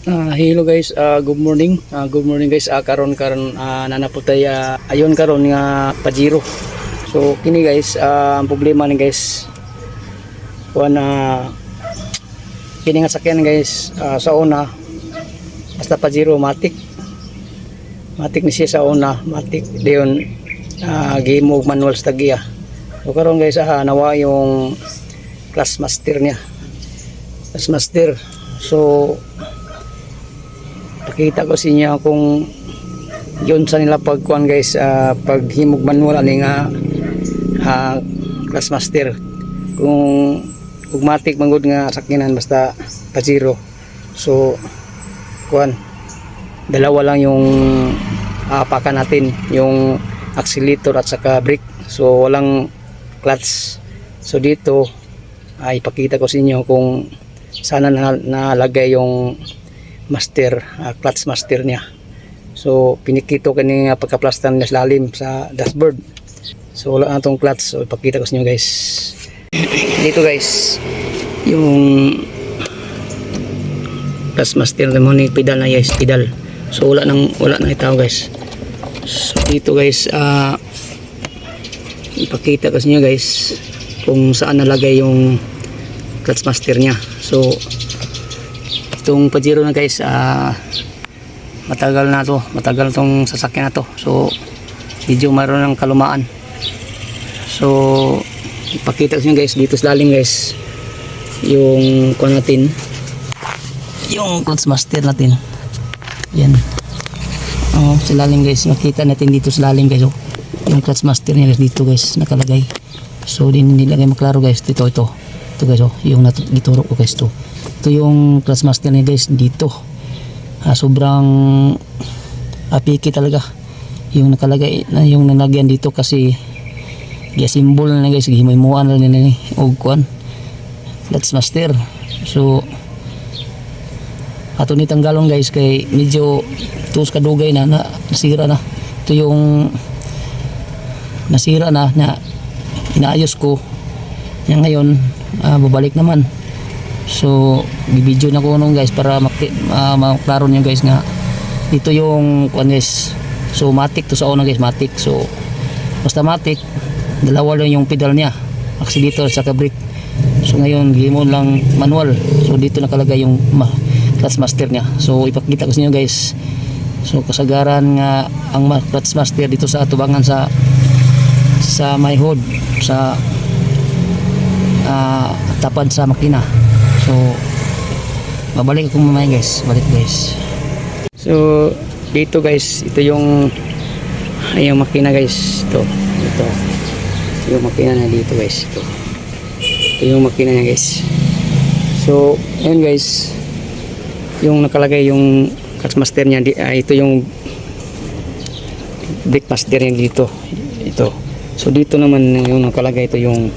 Hello guys, good morning. Good morning guys. Karon nanaputay ayon karon nga Pajero. So kini guys, ang problema ni guys kuan kini nga sakyan guys, sa una basta Pajero matik ni siya sa una, matik dayon gihimo og manual sa tagiya. So karon guys, nawa yung class master niya. Class master. So pakita ko sa inyo kung yun sa nila pagkuhan guys, paghimog manual ani nga class master, kung ugmatik manggod nga sakyanan basta Pajero. So kuhan, dalawa lang yung apakan natin, yung accelerator at saka brake, so walang clutch. So dito ay ipakita ko sa inyo kung sana nalagay yung master, clutch master niya. So pinikito kani nga pagkaplastan niya sa lalim sa dashboard. So wala na tong clutch. So ipakita ko sa inyo guys. Dito guys, yung clutch master mo ni pedal na guys, pedal. So wala nang itaw guys. So dito guys, ipakita ko sa inyo guys kung saan nalagay yung clutch master niya. So itong Pajero na guys, matagal tong sasakyan na to. So medyo mayroon ng kalumaan. So ipakita ko nyo guys, dito sa lalim guys yung kuha natin, yung clutch master natin. Yan, sa lalim guys, makita natin dito sa lalim guys, yung clutch master niya guys, dito guys nakalagay. So din nilagay maklaro guys, ito guys, yung gituro ko guys, ito yung clutch master niya guys dito. Sobrang apiki talaga yung nakalagay, yung nalagyan dito, kasi simbol na guys, gihimuan lang nila og kuan clutch master. So ato ni tanggalon guys, kay medyo tus kadugay na nasira na. Ito yung nasira na inaayos ko yan ngayon. Babalik naman. So bibidyo na ko nung guys para maklaro nyo guys nga dito yung kuan guys. So matik to sa una guys, matik. So basta matik, dalawa lang yung pedal niya, accelerator sa brake. So ngayon gimon lang manual. So dito nakalagay yung clutch master niya. So ipakita ko sa inyo guys. So kasagaran nga ang clutch master dito sa atubangan sa may hood, sa tapad sa makina. So babalik ako mamaya guys, balik guys. So dito guys, ito yung makina guys, ito yung makina na dito guys, ito yung makina niya guys. So ayun guys, yung nakalagay yung clutch master niya, ito yung brake master niya dito, ito. So dito naman yung nakalagay, ito yung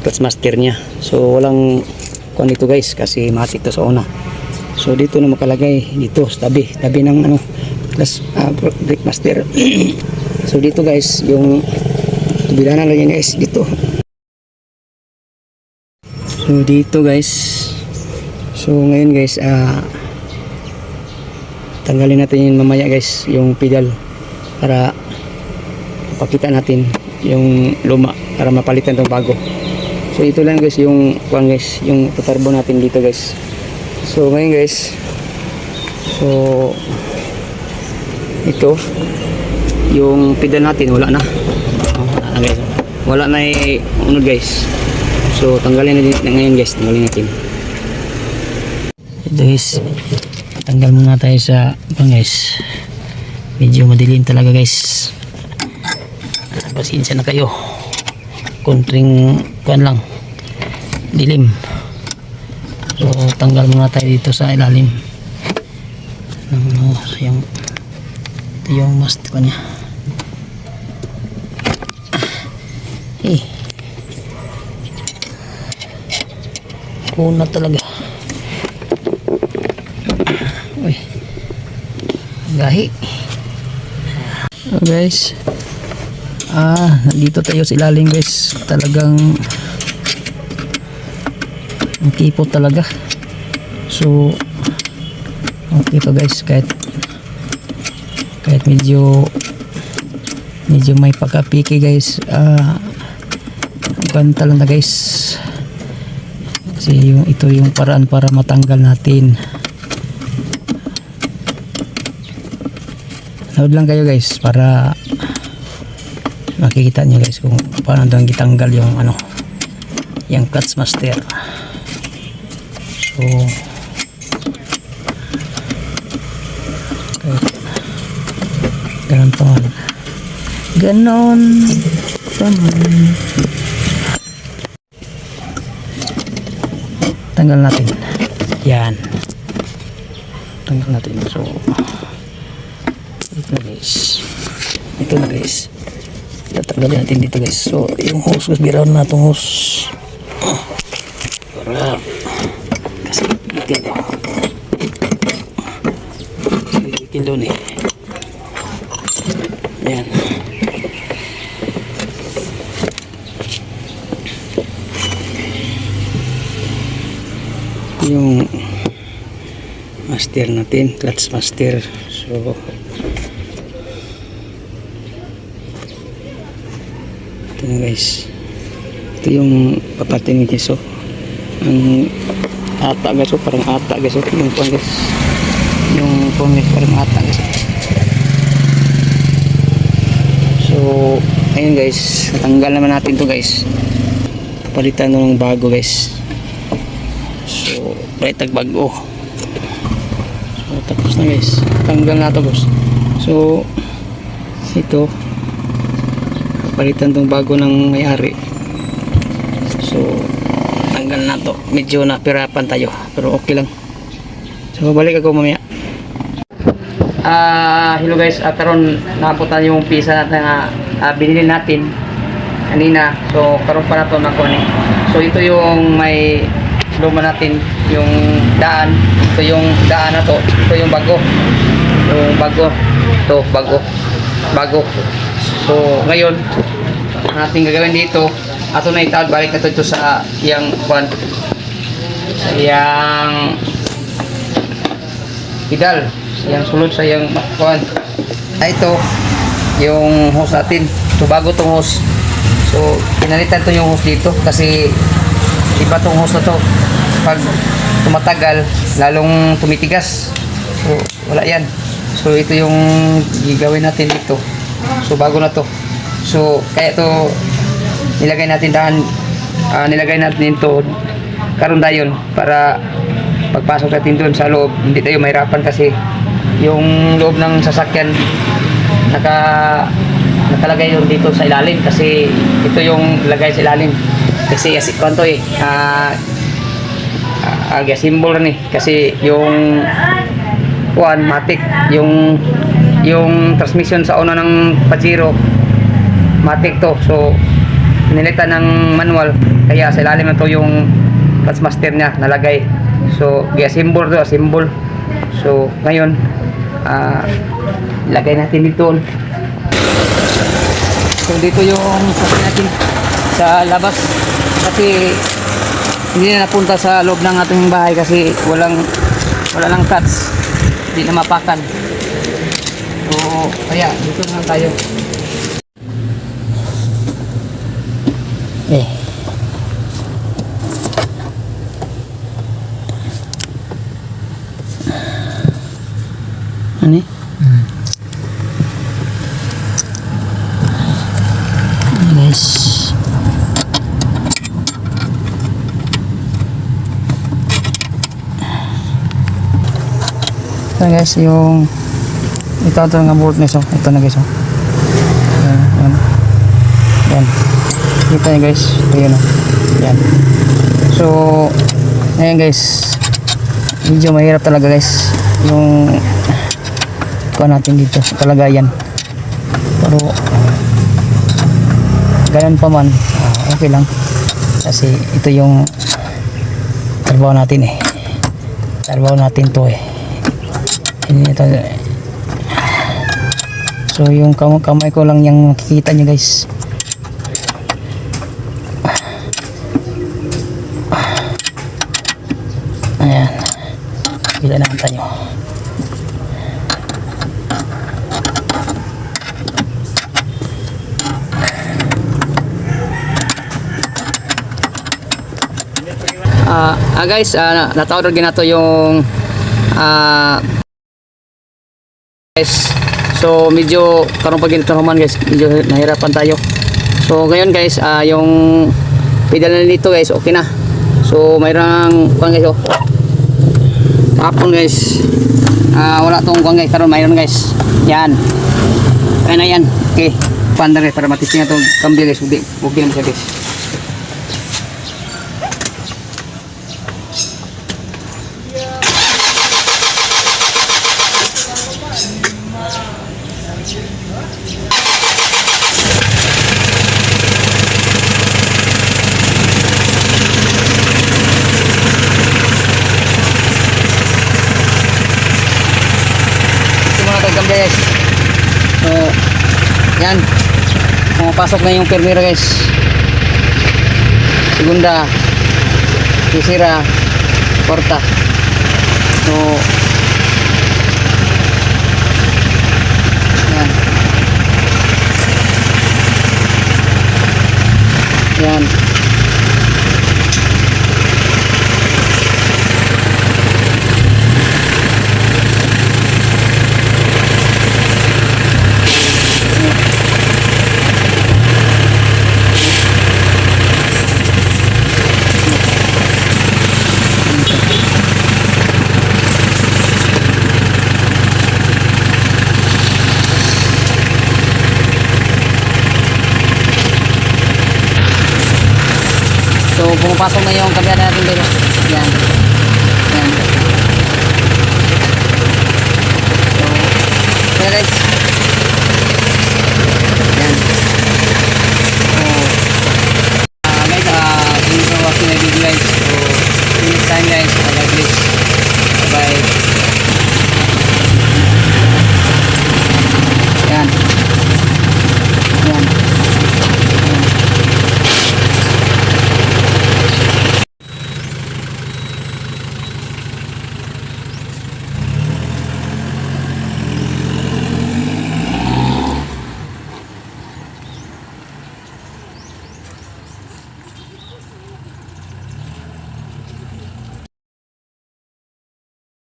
clutch master niya. So walang kuan dito guys, kasi matik to sa una. So dito na makalagay, dito sa tabi ng clutch brake master. So dito guys, yung tubilanan lang guys dito. So dito guys, so ngayon guys, tanggalin natin yun mamaya guys, yung pedal, para pakita natin yung luma, para mapalitan tong bago. So ito lang guys yung kuan guys, yung tuturbo natin dito guys. So ngayon guys, so ito yung pedal natin, wala na guys, wala na unod guys. So tanggalin natin ngayon guys, tanggalin natin ito guys. Tanggal muna tayo sa guys, medyo madilim talaga guys, pasensya na kayo, kontring kuan lang, dilim. So tanggal muna tayo dito sa ilalim ng yung mast ko niya. Kuna talaga. Uy, gahi. So guys, nandito tayo sa ilalim guys. Talagang ang kipot talaga. So ito guys, kahit medyo may pagkapiki guys, banta lang na guys, kasi ito yung paraan para matanggal natin. Nood lang kayo guys para makikita nyo guys kung paano doon gitanggal yung yung clutch master. So ganon pa man, tanggal natin yan, tanggal natin. So ito na guys, tatanggalin natin dito guys. So yung hose guys, biraw na itong hose para kasi bitin doon yan. Yung master natin, clutch master. So ito na guys, ito yung papatin guys. So ang ata guys, so parang ata guys, so yung pon guys, yung pon guys parang ata guys. So ayun guys, natanggal naman natin to guys, palitan ng bago guys. So paitag bago. So tapos na guys, tanggal na to guys. So ito palitan tong bago ng may-ari. So tanggal na to, medyo napirapan tayo pero okay lang. So balik ako mamaya. Hello guys, karon napunta yung pisa natin na binili natin kanina. So karon pa na to nakuha ni. So ito yung may luma natin, yung daan. Ito yung daan na to, ito yung bago. Yung bago, ito bago. So ngayon natin gagawin dito, ato na itawad balik na ito sa yang kwan, sa yang pedal, yang sulod sa yang kwan. Ito yung hose natin. So bago tong hose, so pinalitan to yung hose dito kasi iba tong hose na to, pag tumatagal lalong tumitigas. So wala yan. So ito yung gagawin natin dito. So bago na to. So kaya to nilagay natin daan, nilagay natin ito karon dayon para pagpasok natin doon sa loob hindi tayo mahirapan kasi yung loob ng sasakyan nakalagay yung dito sa ilalim kasi ito yung lagay sa ilalim kasi kwanto symbol rin kasi yung matic yung transmission sa una ng Pajero matic to. So nilitan ng manual kaya sa ilalim na to yung clutch master niya nalagay. So symbol to, symbol. So ngayon lagay natin dito. So dito yung sabi natin sa labas kasi hindi na napunta sa loob ng ating bahay kasi wala lang clutch, hindi na mapakan. So kaya dito na tayo. Ano? Guys. Ito guys yung ito nga bolt nito. Ito na guys. Yan. Kita nyo guys. Ayan o. Yan. So ayan guys. Medyo mahirap talaga guys. Yung kuha natin dito. Kalagayan. Pero ganun pa man. Okay lang. Kasi ito yung trabaho natin Trabaho natin to Ini ito. So yung kamay ko lang yung makikita nyo guys. Ayan. Bila naman tayo. Guys, natawag rin nato yung guys. So medyo karon pag ganito naman guys, medyo nahirapan tayo. So ngayon guys, yung pedal na nito guys, okay na. So mayroong kuan guys, oh. Tapon guys. Wala tong kuan guys, karon mayroon guys. Yan. Kaya na yan. Okay. Panda guys para matisting na tong cambio guys. Okay na siya guys. Guys. So, yan. Pumapasok na yung permira guys. Segunda, tercera, cuarta. So, yan. Yan. So, pumapasok na yung kabila natin dito. Yan. Yan. So, yan guys. Yan. So, guys, thank you for watching my video guys. So, see you next time guys. God bless. Bye-bye. Yan. Yan.